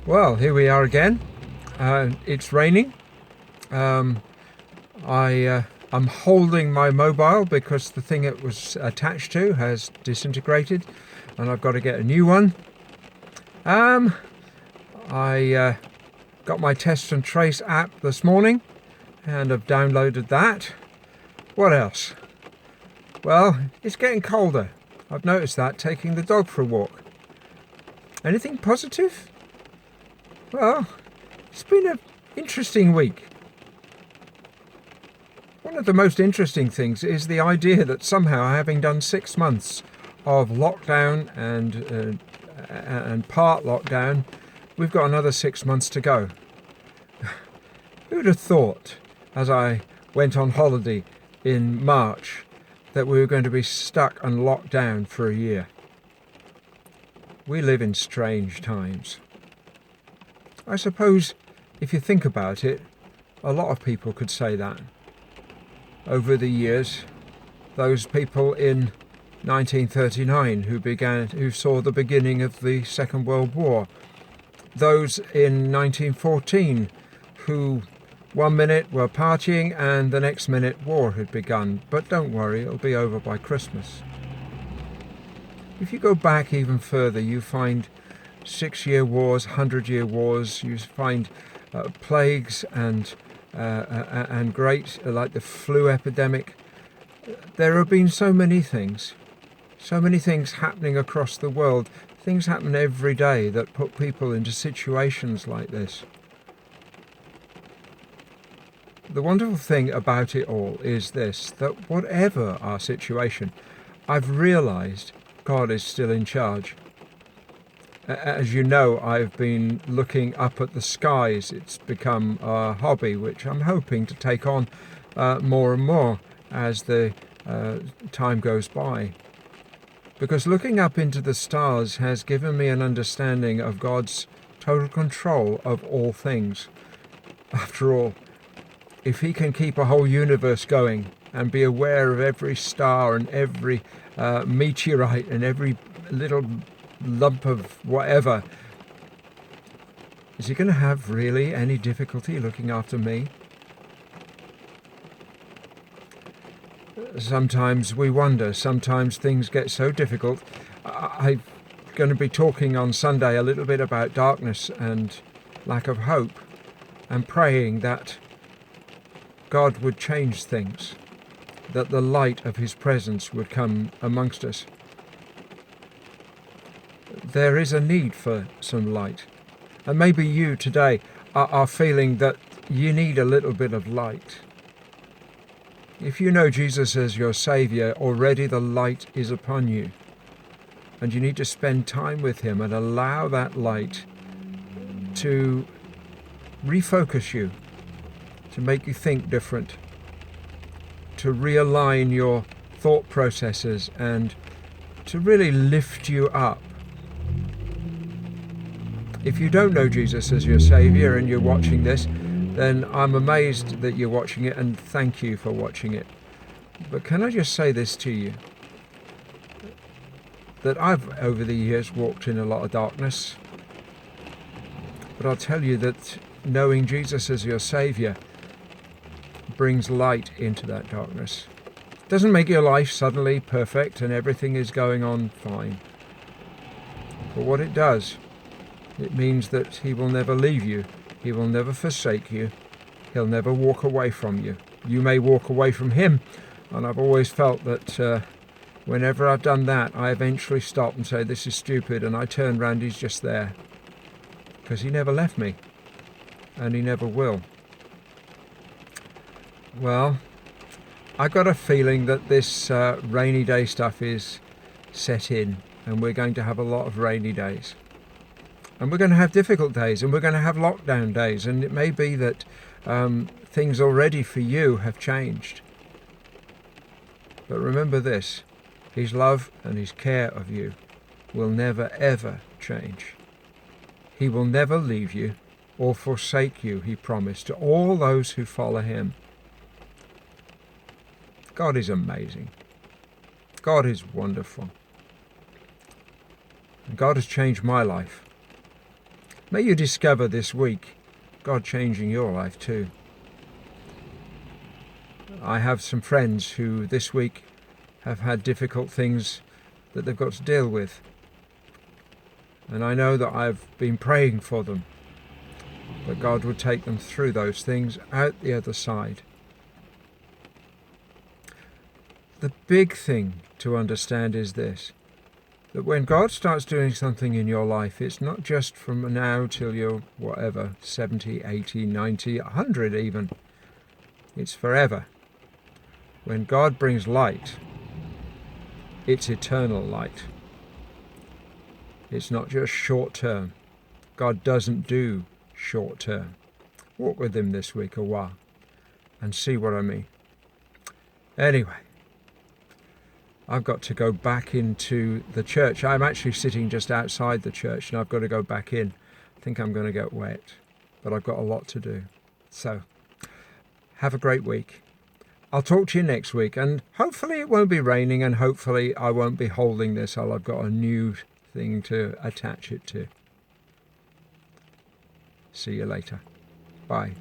Well, here we are again. It's raining. Um, I'm holding my mobile because the thing it was attached to has disintegrated, and I've got to get a new one. I got my Test and Trace app this morning, and I've downloaded that. What else? Well, it's getting colder. I've noticed that taking the dog for a walk. Anything positive? Well, it's been an interesting week. One of the most interesting things is the idea that somehow, having done 6 months of lockdown and part lockdown, we've got another 6 months to go. Who'd have thought, as I went on holiday in March, that we were going to be stuck and locked down for a year? We live in strange times. I suppose, if you think about it, a lot of people could say that. Over the years, those people in 1939 who saw the beginning of the Second World War, those in 1914 who one minute were partying and the next minute war had begun. But don't worry, it'll be over by Christmas. If you go back even further, you find 6-year wars, 100-year wars. You find plagues and great, like the flu epidemic. There have been so many things happening across the world. Things happen every day that put people into situations like this. The wonderful thing about it all is this, that whatever our situation, I've realized God is still in charge. As you know, I've been looking up at the skies. It's become a hobby which I'm hoping to take on more and more as the time goes by. Because looking up into the stars has given me an understanding of God's total control of all things. After all, if He can keep a whole universe going and be aware of every star and every meteorite and every little lump of whatever, is He going to have really any difficulty looking after me? Sometimes we wonder, sometimes things get so difficult. I'm going to be talking on Sunday a little bit about darkness and lack of hope, and praying that God would change things, that the light of His presence would come amongst us. There is a need for some light. And maybe you today are feeling that you need a little bit of light. If you know Jesus as your Saviour, already the light is upon you. And you need to spend time with Him and allow that light to refocus you, to make you think different, to realign your thought processes and to really lift you up. If you don't know Jesus as your Saviour and you're watching this, then I'm amazed that you're watching it, and thank you for watching it. But can I just say this to you? That I've, over the years, walked in a lot of darkness. But I'll tell you that knowing Jesus as your Saviour brings light into that darkness. It doesn't make your life suddenly perfect and everything is going on fine. But what it does, it means that He will never leave you. He will never forsake you. He'll never walk away from you. You may walk away from Him. And I've always felt that whenever I've done that, I eventually stop and say, this is stupid. And I turn round, He's just there. Because He never left me. And He never will. Well, I got a feeling that this rainy day stuff is set in. And we're going to have a lot of rainy days. And we're going to have difficult days, and we're going to have lockdown days, and it may be that things already for you have changed. But remember this, His love and His care of you will never ever change. He will never leave you or forsake you, He promised, to all those who follow Him. God is amazing. God is wonderful. And God has changed my life. May you discover this week God changing your life too. I have some friends who this week have had difficult things that they've got to deal with. And I know that I've been praying for them, that God would take them through those things out the other side. The big thing to understand is this, that when God starts doing something in your life, it's not just from now till you're whatever, 70, 80, 90, 100 even. It's forever. When God brings light, it's eternal light. It's not just short term. God doesn't do short term. Walk with him this week a while and see what I mean. Anyway, I've got to go back into the church. I'm actually sitting just outside the church and I've got to go back in. I think I'm going to get wet, but I've got a lot to do. So, have a great week. I'll talk to you next week, and hopefully it won't be raining, and hopefully I won't be holding this. I've got a new thing to attach it to. See you later. Bye.